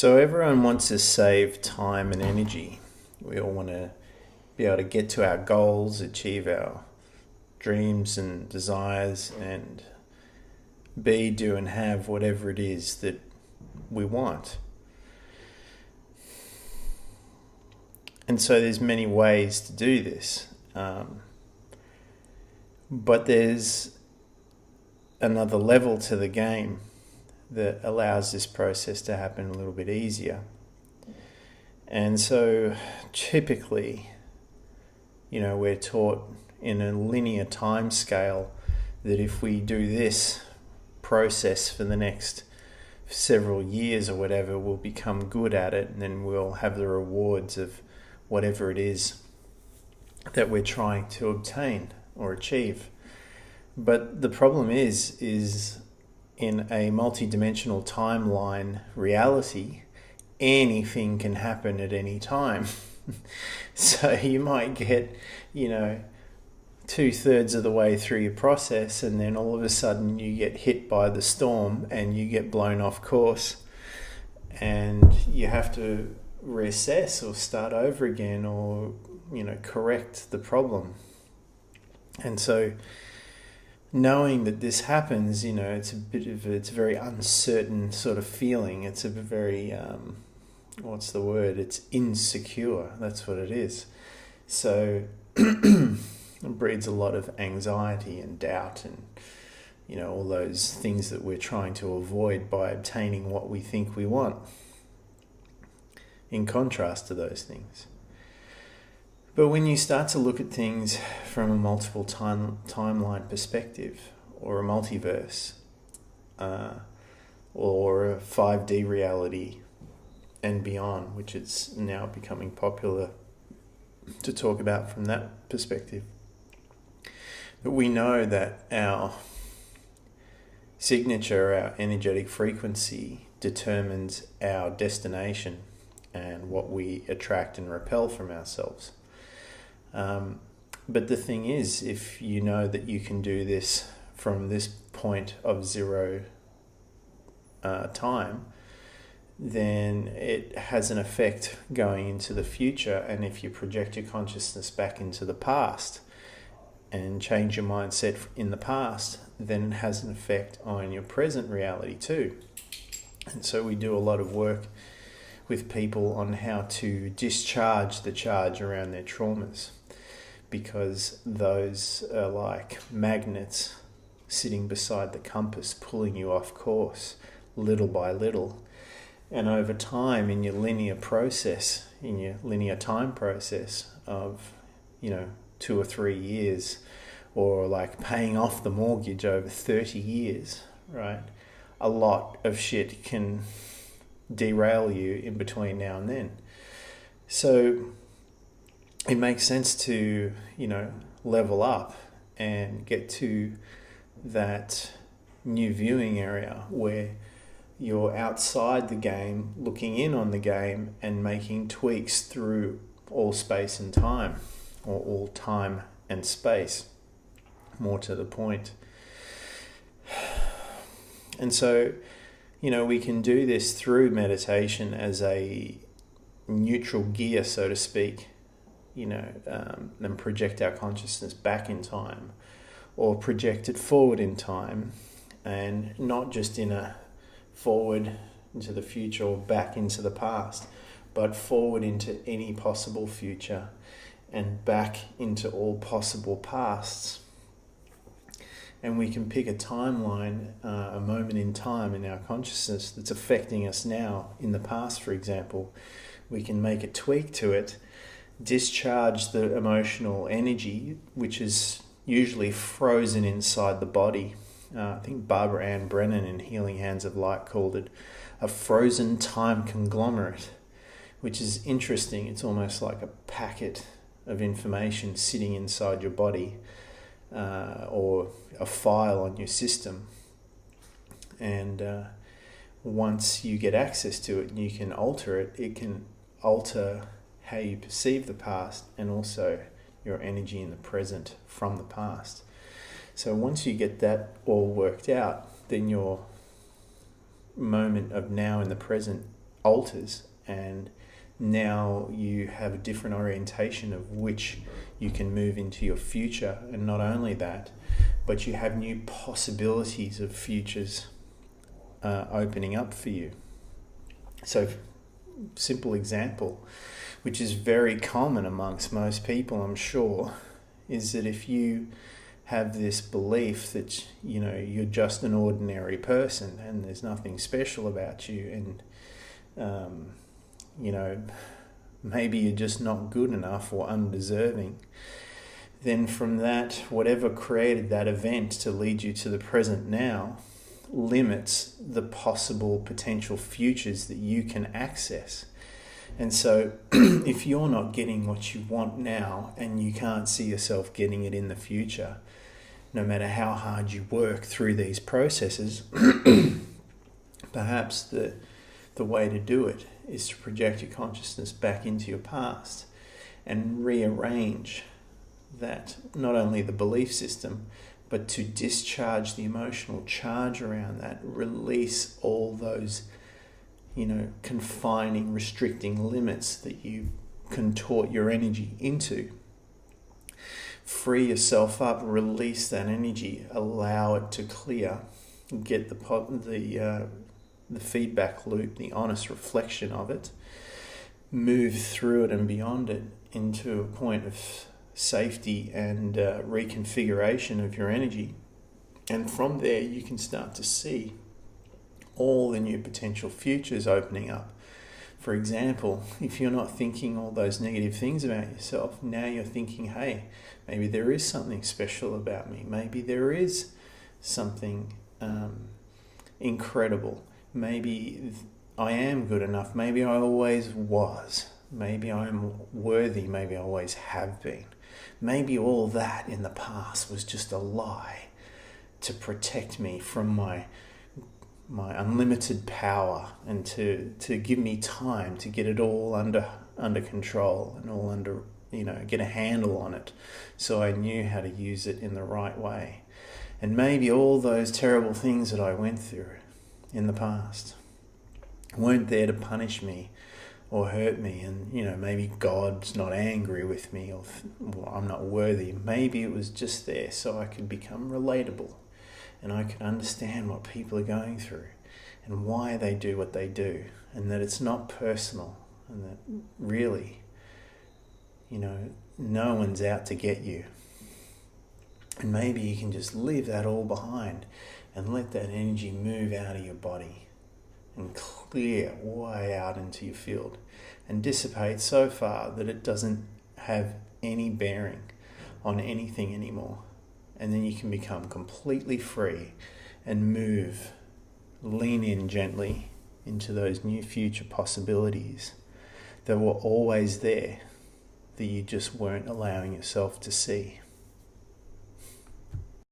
So everyone wants to save time and energy. We all want to be able to get to our goals, achieve our dreams and desires, and be, do, and have whatever it is that we want. And so there's many ways to do this. But there's another level to the game that allows this process to happen a little bit easier. And so typically, we're taught in a linear time scale that if we do this process for the next several years or whatever, we'll become good at it, and then we'll have the rewards of whatever it is that we're trying to obtain or achieve. But the problem is in a multi-dimensional timeline reality, anything can happen at any time. So you might get, 2/3 of the way through your process, and then all of a sudden you get hit by the storm and you get blown off course, and you have to reassess or start over again or, correct the problem. And so knowing that this happens, it's a very uncertain sort of feeling. It's a very, it's insecure. That's what it is. So it breeds a lot of anxiety and doubt and, all those things that we're trying to avoid by obtaining what we think we want, in contrast to those things. But when you start to look at things from a multiple timeline perspective, or a multiverse, or a 5D reality and beyond, which is now becoming popular to talk about from that perspective, but we know that our signature, our energetic frequency, determines our destination and what we attract and repel from ourselves. But the thing is, if you know that you can do this from this point of zero time, then it has an effect going into the future. And if you project your consciousness back into the past and change your mindset in the past, then it has an effect on your present reality too. And so we do a lot of work with people on how to discharge the charge around their traumas, because those are like magnets sitting beside the compass, pulling you off course little by little. And over time, in your linear process, in your linear time process of, 2 or 3 years, or like paying off the mortgage over 30 years, right? A lot of shit can derail you in between now and then. So it makes sense to, level up and get to that new viewing area where you're outside the game, looking in on the game and making tweaks through all space and time, or all time and space, more to the point. And so, we can do this through meditation as a neutral gear, so to speak, and project our consciousness back in time, or project it forward in time, and not just in a forward into the future or back into the past, but forward into any possible future and back into all possible pasts. And we can pick a timeline, a moment in time in our consciousness that's affecting us now. In the past, for example, we can make a tweak to it, discharge the emotional energy, which is usually frozen inside the body. I think Barbara Ann Brennan in Healing Hands of Light called it a frozen time conglomerate, which is interesting. It's almost like a packet of information sitting inside your body, or a file on your system. And once you get access to it and you can alter it, it can alter how you perceive the past and also your energy in the present from the past. So once you get that all worked out, then your moment of now in the present alters, and now you have a different orientation of which you can move into your future. And not only that, but you have new possibilities of futures opening up for you. So, simple example, which is very common amongst most people, I'm sure, is that if you have this belief that, you know, you're just an ordinary person and there's nothing special about you, and you know, maybe you're just not good enough or undeserving, then from that, whatever created that event to lead you to the present now limits the possible potential futures that you can access. And so if you're not getting what you want now, and you can't see yourself getting it in the future, no matter how hard you work through these processes, perhaps the way to do it is to project your consciousness back into your past and rearrange that, not only the belief system, but to discharge the emotional charge around that, release all those, you know, confining, restricting limits that you contort your energy into. Free yourself up, release that energy, allow it to clear, get the feedback loop, the honest reflection of it, move through it and beyond it into a point of safety and reconfiguration of your energy. And from there you can start to see all the new potential futures opening up. For example, if you're not thinking all those negative things about yourself, now you're thinking, hey, maybe there is something special about me. Maybe there is something incredible. Maybe I am good enough. Maybe I always was. Maybe I'm worthy. Maybe I always have been. Maybe all that in the past was just a lie to protect me from my unlimited power, and to give me time to get it all under control and all under, you know, get a handle on it, so I knew how to use it in the right way. And maybe all those terrible things that I went through in the past weren't there to punish me or hurt me, and, you know, maybe God's not angry with me, or I'm not worthy. Maybe it was just there so I could become relatable, and I could understand what people are going through and why they do what they do, and that it's not personal, and that really, you know, no one's out to get you. And maybe you can just leave that all behind and let that energy move out of your body and clear way out into your field and dissipate so far that it doesn't have any bearing on anything anymore. And then you can become completely free and move, lean in gently into those new future possibilities that were always there, that you just weren't allowing yourself to see.